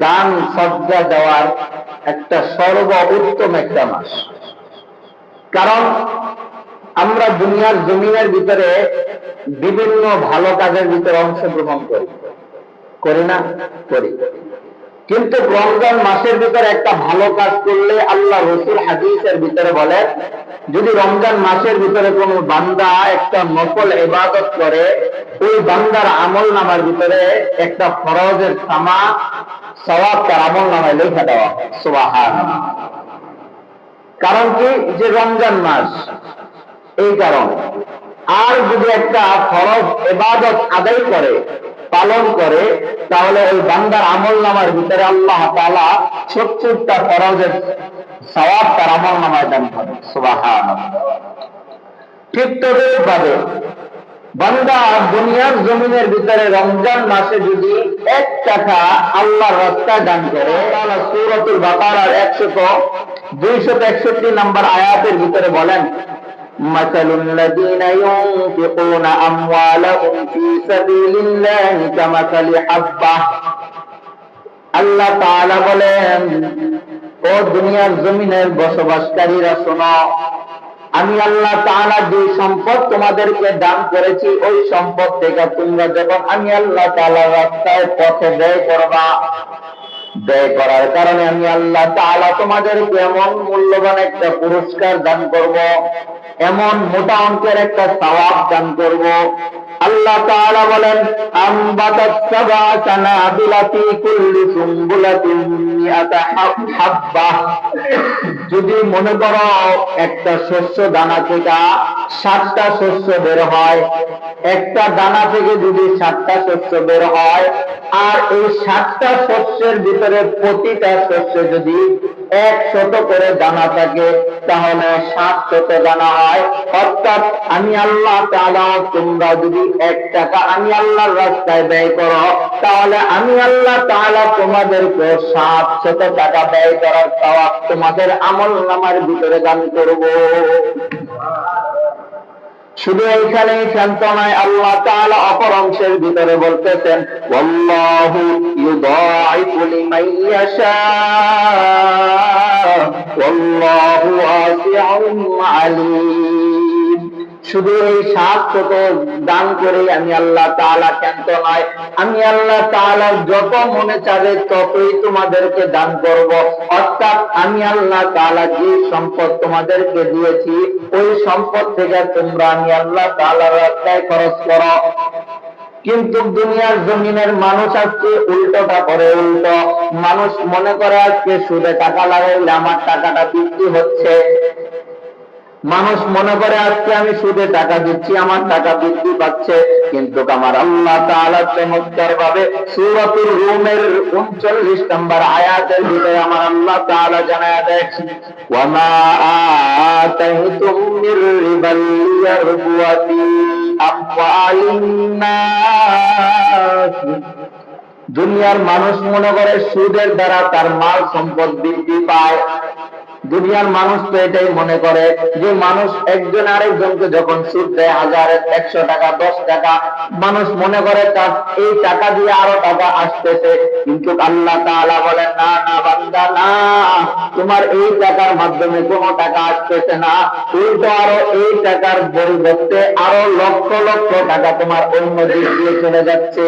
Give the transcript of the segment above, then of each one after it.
দান সজ্জা দেওয়ার একটা সর্বোত্তম একটা মাস। কারণ আমরা দুনিয়ার জমিনের ভিতরে বিভিন্ন ভালো কাজের ভিতরে অংশগ্রহণ করি না? করি। কিন্তু রমজান মাসের ভিতরে একটা ভালো কাজ করলে আল্লাহ রাসূল হাদিসের ভিতরে বলেন, যদি রমজান মাসের ভিতরে কোনো বান্দা একটা নফল ইবাদত করে, ওই বান্দার আমল নামার ভিতরে একটা ফরজের সওয়াব তার আমল নামায় লেখা দেওয়া। সুবহানাল্লাহ। কারণ কি? যে রমজান মাস, এই কারণ। আর যদি একটা ফরজ ইবাদত আদায় করে, পালন করে, তাহলে ওই বান্দার আমল নামার ভিতরে আল্লাহ তাআলা ৭০টা ফরজের সওয়াব তার আমল নামায় দান করেন। সুবহানাল্লাহ। ঠিক তদ্রুপভাবে বান্দা দুনিয়ার জমিনের ভিতরে রমজান মাসে যদি ১ টাকা আল্লাহর রাস্তায় দান করে, তাহলে সূরাতুল বাকারার 261 নম্বর আয়াতের ভিতরে বলেন, মাসালুল লাযীনা ইউনফিকুনা আমওয়ালাহুম ফী সাবিলিল্লাহি কামাসালি হাব্বাহ। আল্লাহ তাআলা বলেন, ও দুনিয়ার জমিনের বসবাসকারীরা শোনো, আমি আল্লাহ তাআলা যে সম্পদ তোমাদেরকে দান করেছি, ওই সম্পদ থেকে তোমরা যখন আমি আল্লাহ তাআলার রাস্তায় পথে ব্যয় করবা, ব্যয় করার কারণে আমি আল্লাহ তাআলা তোমাদেরকে এমন মূল্যবান একটা পুরস্কার দান করব, এমন মোটা অঙ্কের একটা সওয়াব দান করব। আল্লাহ তাআলা বলেন, আমবাতাস সাবা সানাবিলা ফি কুল্লি সুমবুলাতিন মিআতা হাব্বা। যদি মনে করো একটা শস্য দানা থেকে 7টা শস্য বের হয়, একটা দানা থেকে যদি 7টা শস্য বের হয়, আর এই 7টা শস্যের ভিতরে প্রতিটা শস্য যদি 100 করে দানা থাকে, তাহলে 700 দানা হয়। অর্থাৎ আমি আল্লাহ তাআলা, তোমরা যদি 1 টাকা আমি আল্লাহর রাস্তায় ব্যয় করো, তাহলে আমি আল্লাহ তাআলা তোমাদেরকে 700 টাকা ব্যয় করার সওয়াব তোমাদের আমল নামার ভিতরে দান করব। শুধু এইখানে শান্ত নয়, আল্লাহ তাআলা অপর অংশের ভিতরে বলতেছেন, ওয়াল্লাহু ইউদাইফু লিমান ইয়াশা ওয়াল্লাহু ওয়াসিউন আলীম। শুধু এই 700 দান করে আমি আল্লাহ তাআলা ক্ষান্ত নয়, আমি আল্লাহ তাআলা যত মনে চাবে ততই তোমাদেরকে দান করব। অর্থাৎ আমি আল্লাহ তাআলা যে সম্পদ তোমাদেরকে দিয়েছি, ওই সম্পদ থেকে তোমরা আমি আল্লাহ তাআলার রাস্তায় খরচ করো। কিন্তু দুনিয়ার জমিনের মানুষ আজকে উল্টোটা করে। উল্টো মানুষ মনে করে আজকে সুদে টাকা লাগাইলে আমার টাকাটা বৃদ্ধি হচ্ছে। মানুষ মনে করে আজকে আমি সুদে টাকা দিচ্ছি, আমার টাকা বৃদ্ধি পাচ্ছে। কিন্তু আমার আল্লাহ তাআলা চমৎকার ভাবে সূরাতুর রুমের 39 নম্বর আয়াতের ভিতরে আমার আল্লাহ তাআলা জানায়া দেন, ওয়া মা আতাইতুম মির রিবাল ইয়ারবু ফি আমওয়ালিন নাস। দুনিয়ার মানুষ মনে করে সুদের দ্বারা তার মাল সম্পদ বৃদ্ধি পায়। দুনিয়ার মানুষ তো এটাই মনে করে যে মানুষ একজন আরেকজনকে যখন সুদ দেয় 1000, 100 টাকা, 10 টাকা, মানুষ মনে করে তার এই টাকা দিয়ে আরো টাকা আসতেছে। কিন্তু আল্লাহ তাআলা বলেন, না না বান্দা, না, তোমার এই টাকার মাধ্যমে কোনো টাকা আসতেছে না, উল্টো আরো এই টাকার পরিবর্তে আরো লক্ষ লক্ষ টাকা তোমার অন্য দিক দিয়ে চলে যাচ্ছে।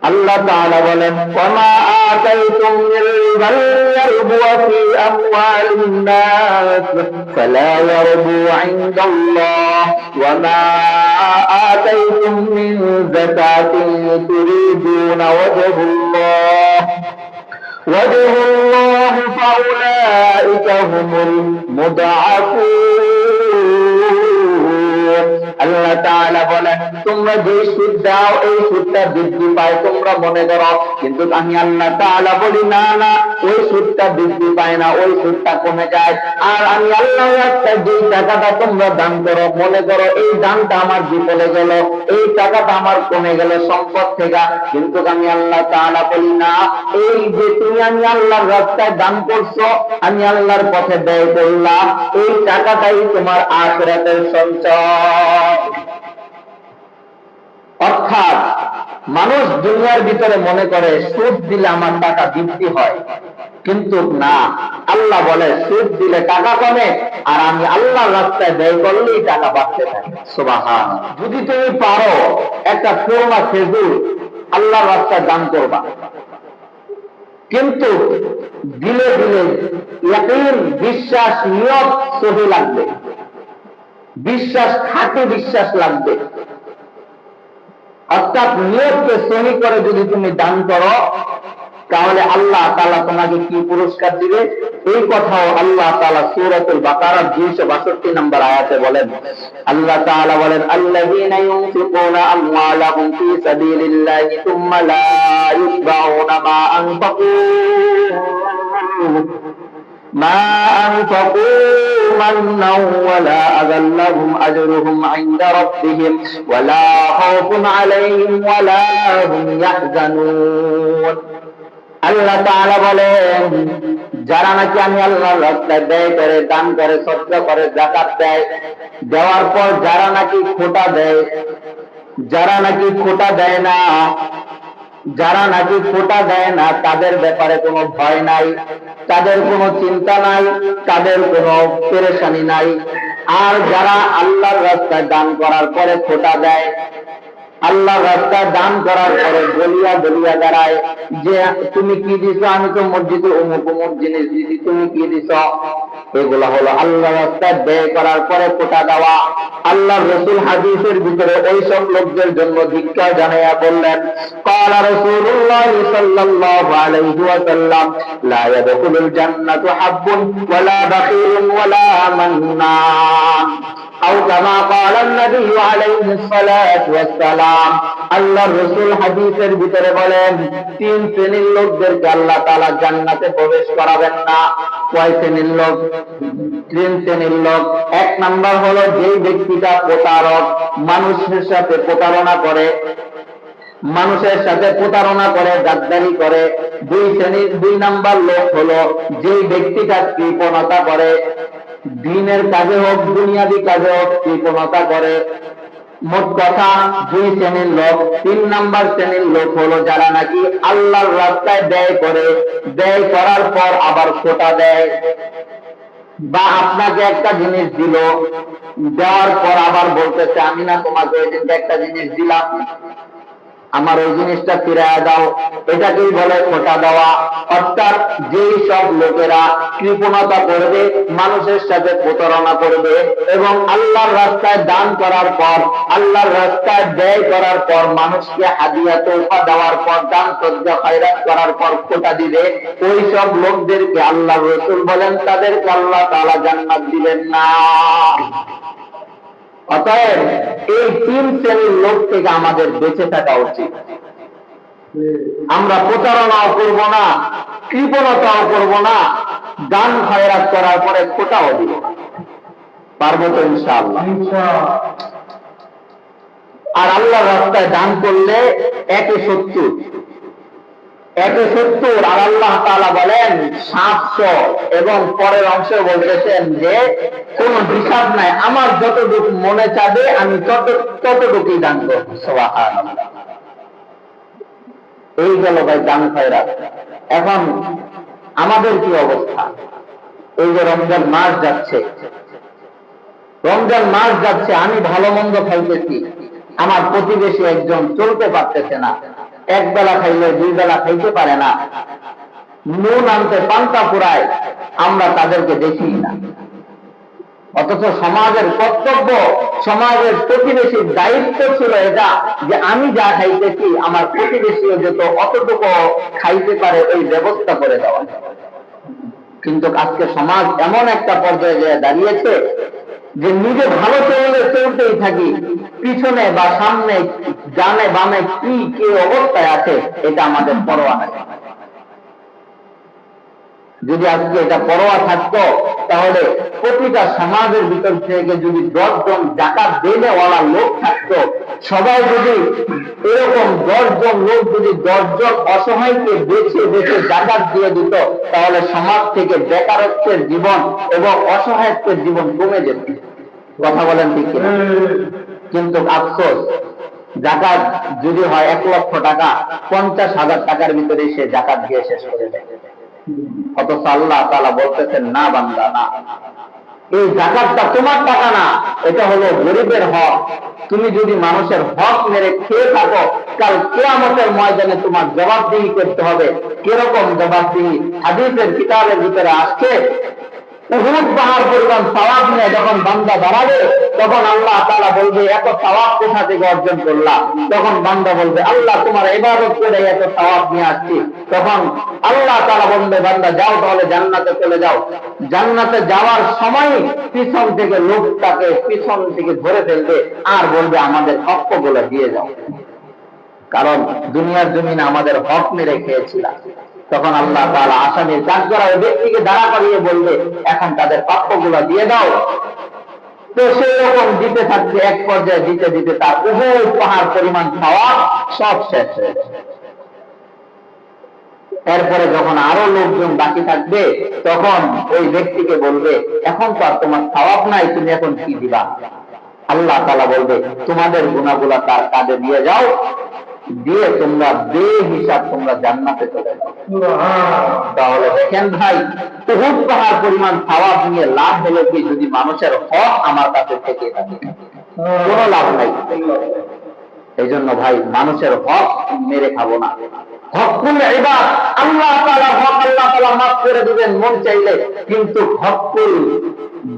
আল্লাহ তাআলা বলেন, ওয়ামা আতাইতুম মির রিবাল ইয়ারবু ফি আমওয়ালিন নাস ফালা ইয়ারবু ইনদাল্লাহ ওয়ামা আতাইতুম মিন যাকাতিন তুরিদুনা ওয়াজহুল্লাহ ফাউলাইকা হুমুল মুদআফুন। আল্লাহ তাআলা বলেন, তোমরা যে সুদ দাও এই সুদটা বৃদ্ধি পায় তোমরা মনে করো, কিন্তু আমি আল্লাহ তাআলা বলি, না না, ওই সুদটা বৃদ্ধি পায় না, ওই সুদটা কমে যায়। আর আমি আল্লাহর রাস্তায় যে টাকাটা তোমরা দান করো, মনে করো এই দানটা আমার বিফলে গেল, এই টাকাটা আমার কমে গেল সম্পদ থেকে। কিন্তু আমি আল্লাহ তাআলা বলি, না, এই যে তুমি আমি আল্লাহর রাস্তায় দান করছো, আমি আল্লাহর পথে ব্যয় করলাম, এই টাকাটাই তোমার আখিরাতের সঞ্চয়। অর্থাৎ মানুষ দুনিয়ার ভিতরে মনে করে সুদ দিলে আমার টাকা বৃদ্ধি হয়, কিন্তু না, আল্লাহ বলে সুদ দিলে টাকা কমে, আর আমি আল্লাহর রাস্তায় ব্যয় করলেই টাকা বাড়তে থাকে। সুবহানাল্লাহ। যদি তুমি পারো একটা কোরমা খেজুর আল্লাহর রাস্তায় দান করবা, কিন্তু দিলে দিলে ইয়াকিন, বিশ্বাস, নিয়ত সহি লাগবে, বিশ্বাস, খাঁটি বিশ্বাস লাগবে। অর্থাৎ নিয়তকে সহি করে যদি তুমি দান করো, তাহলে আল্লাহ তাআলা তোমাকে কি পুরস্কার দিবে, এই কথাও আল্লাহ তাআলা সূরাতুল বাকারার 262 নম্বর আয়াতে বলেন। আল্লাহ তাআলা বলেন, আল্লাযীনা ইউনফিকুনা আমওয়ালাহুম ফী সাবিলিল্লাহি সুম্মা লা ইউতবাউনা মা আনফাকু মান্নাও ওয়ালা আযাল্লাহুম আজরুহুম ইনদা রাব্বিহিম ওয়ালা খাউফুন আলাইহিম ওয়ালা হুম ইয়াহজানুন। আল্লাহ তাআলা বলেন, যারা নাকি আমি আল্লাহর রাস্তায় ব্যয় করে, দান করে, সদকা করে, যাকাত দেয়, দেওয়ার পর যারা নাকি খোটা দেয়, যারা নাকি খোটা দেয় না, যারা নাকি খোটা দেয় না, তাদের ব্যাপারে কোনো ভয় নাই, তাদের কোনো চিন্তা নাই, তাদের কোনো পেরেশানি নাই। আর যারা আল্লাহর রাস্তায় দান করার পরে খোটা দেয়, আল্লাহর রাস্তায় দান করার পরে বলিয়া বলিয়া দাঁড়ায় যে তুমি কি দিছো, আমি তো মসজিদে অমুক অমুক জিনিস দিছি, তুমি কি দিছ, এগুলা হলো আল্লাহর রাস্তায় ব্যয় করার পরে খোটা দেওয়া। আল্লাহর রাসূল হাদিসের ভিতরে ওই সব লোকদের জন্য ধিক্কার জানাইয়া বললেন, ক্বালা রাসূলুল্লাহ সাল্লাল্লাহু আলাইহি ওয়াসাল্লাম, লা ইয়াদখুলুল জান্নাতু হাব্বুন ওয়ালা বাখীলুন ওয়ালা মান্নান, আও কামা ক্বালা নবী আলাইহিস সালাতু ওয়াসসালাম। আল্লাহর রাসূল হাদিসের ভিতরে বলেন, তিন শ্রেণীর লোকদেরকে আল্লাহ তাআলা জান্নাতে প্রবেশ করাবেন না। কয় শ্রেণীর লোক? তিন শ্রেণীর লোক। এক নাম্বার হলো যেই ব্যক্তিটা প্রতারক, মানুষের সাথে প্রতারণা করে, মানুষের সাথে প্রতারণা করে, গাদ্দারি করে। দুই নাম্বার লোক হলো যেই ব্যক্তিটা কৃপণতা করে, দিনের কাজে হোক দুনিয়াবি কাজে হোক কৃপণতা করে। মোট কথা দুই শ্রেণীর লোক। তিন নাম্বার শ্রেণীর লোক হলো যারা নাকি আল্লাহর রাস্তায় ব্যয় করে, ব্যয় করার পর আবার খোটা দেয়, বা আপনাকে একটা জিনিস দিল, দেওয়ার পর আবার বলতেছে আমি না তোমাকে ওই দিনটা একটা জিনিস দিলাম, আমার ওই জিনিসটা ফিরাইয়া দাও। এটাকেই বলে খোটা দেওয়া। অর্থাৎ যেই সব লোকেরা কৃপণতা করবে, মানুষের সাথে প্রতারণা করবে, এবং আল্লাহর রাস্তায় দান করার পর, আল্লাহর রাস্তায় ব্যয় করার পর, মানুষকে হাদিয়া তোহফা দেওয়ার পর, দান সদকা খয়রাত করার পর খোটা দিবে, ওই সব লোকদেরকে আল্লাহর রাসূল বলেন তাদেরকে আল্লাহ তাআলা জান্নাত দিবেন না। অতএব এই তিন শ্রেণীর লোক থেকে আমাদের বেঁচে থাকা উচিত। আমরা প্রতারণাও করব না, কৃপণতাও করব না, দান খয়রাত করার পরে খোটাও দিব না। পারবো তো ইনশাআল্লাহ। আর আল্লাহর রাস্তায় দান করলে 170, আর আল্লাহ তাআলা বলেন 700, এবং পরের অংশে বলতেছেন যে কোন হিসাব নাই, আমার যতটুকু মনে চাবে আমি ততটুকুই দান করব। সুবহানাল্লাহ। এই গেল ভাই দান খয়রাত। এখন আমাদের কি অবস্থা? এই যে রমজান মাস যাচ্ছে, রমজান মাস যাচ্ছে, আমি ভালো মন্দ খাইতেছি, আমার প্রতিবেশী একজন চলতে পারতেছে না, এক বেলা খাইলে দুই বেলা খাইতে পারে না, নুন আনতে পান্তা পুরায়, আমরা তাদেরকে দেখি না। অথচ সমাজের কর্তব্য, সমাজের প্রতিবেশীর দায়িত্ব ছিল এটা যে আমি যা খাইতেছি আমার প্রতিবেশীও যত অতটুকু খাইতে পারে ওই ব্যবস্থা করে দেওয়া। কিন্তু আজকে সমাজ এমন একটা পর্যায়ে দাঁড়িয়েছে যে নিজে ভালো চলতেই থাকি, পিছনে বা সামনে ডানে বামে কি কে অবস্থায় আছে এটা আমাদের পরোয়া নাই। যদি আজকে এটা পরোয়া থাকতো, তাহলে প্রতিটা সমাজের ভিতর থেকে যদি 10 জন যাকাত দেনেওয়ালা লোক থাকতো, সবাই যদি এরকম 10 জন লোক যদি 10 জন অসহায়কে বেছে বেছে যাকাত দিয়ে দিত, তাহলে সমাজ থেকে বেকারত্বের জীবন এবং অসহায়ত্বের জীবন কমে যেত। কথা বলেন ঠিক কিনা? কিন্তু আফসোস, জাকাত যদি হয় 1 লক্ষ টাকা, 50,000 টাকার ভিতরে সে জাকাত দিয়ে শেষ করে দেয়। অথচ আল্লাহ তাআলা বলতেছেন, না বান্দা না, এই জাকাতটা তোমার টাকা না, এটা হলো গরিবের হক। তুমি যদি মানুষের হক মেরে খেয়ে থাকো, কাল কিয়ামতের ময়দানে তোমার জবাবদিহি করতে হবে। কিরকম জবাবদিহি? হাদিসের কিতাবের ভিতরে আসছে, উহুদ পাহাড় পরিমাণ সওয়াব নিয়ে যখন বান্দা দাঁড়াবে, তখন আল্লাহ তাআলা বলবে, এত সওয়াব কোথা থেকে অর্জন করলা? তখন বান্দা বলবে, আল্লাহ তোমার ইবাদত করে এত সওয়াব নিয়ে আসছি। তখন আল্লাহ তাআলা বলবে, বান্দা যাও তাহলে জান্নাতে চলে যাও। জান্নাতে যাওয়ার সময় পিছন থেকে লোকটাকে পিছন থেকে ধরে ফেলবে আর বলবে, আমাদের হকগুলো দিয়ে যাও, কারণ দুনিয়ার জমিনে আমাদের হক মেরে খেয়েছিলাম। তখন আল্লাহ তাআলা আসামির কাজ করা ওই ব্যক্তিকে দাঁড়া করিয়ে বলবে, এখন তাদের প্রাপ্যগুলো দিয়ে দাও। তো সেই রকম দিতে থাকবে, এক পর্যায়ে দিতে দিতে তার উহুদ পাহাড় পরিমাণ সওয়াব সব শেষ হয়ে যাবে। এরপরে যখন আরো লোকজন বাকি থাকবে, তখন ওই ব্যক্তিকে বলবে, এখন তো আর তোমার সওয়াব নাই, তুমি এখন কি দিবা? আল্লাহ তাআলা বলবে, তোমাদের গুনাহগুলো তার কাঁধে দিয়ে যাও, দিয়ে তোমরা বেহিসাব তোমরা জান্নাতে চলে যাও। তাহলে দেখেন ভাই, উহুদ পাহাড় পরিমাণ সওয়াব নিয়ে লাভ হলো কি, যদি মানুষের হক আমার কাছে থেকে থাকে? কোনো লাভ নাই। এই জন্য ভাই, মানুষের হক মেরে খাবো না। হকুল ইবাদ, আল্লাহ তাআলা হক আল্লাহ তাআলা মাফ করে দিবেন মন চাইলে, কিন্তু হকুল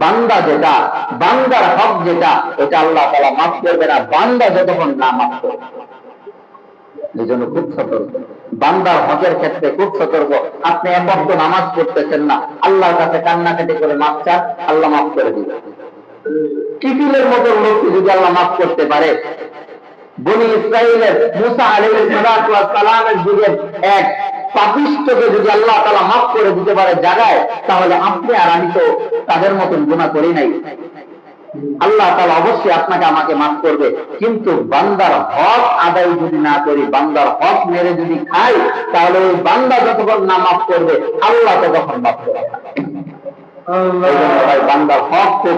বান্দা যেটা, বান্দার হক যেটা, এটা আল্লাহ তাআলা মাফ করবে না, বান্দা যতক্ষণ না মাফ করবে। এই জন্য খুব সতর্ক, বান্দার হকের ক্ষেত্রে খুব সতর্ক। আপনি এক ওয়াক্ত নামাজ পড়তেছেন না, আল্লাহর কাছে কান্নাকাটি করে মাফ চান, আল্লাহ মাফ করে দিবেন। কিফিলের মতো লোককে যদি আল্লাহ মাফ করতে পারে, বনি ইসরাইলের মুসা আলাইহিস সালামের যুগের এক পাপিষ্ঠকে যদি আল্লাহ তাআলা মাফ করে দিতে পারে জায়গায়, তাহলে আপনি আর আমি তো তাদের মতন গুনাহ করি নাই। আল্লাহ তাআলা অবশ্যই আপনাকে আমাকে মাফ করবে, কিন্তু বান্দার হক আদায় যদি না করি, বান্দার হক মেরে যদি খাই, তাহলে ওই বান্দা যতক্ষণ না মাফ করবে, আল্লাহ ততক্ষণ মাফ করবে না। বান্দার হক খুব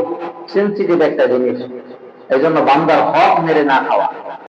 সেন্সিটিভ একটা জিনিস, এই জন্য বান্দার হক মেরে না খাওয়া।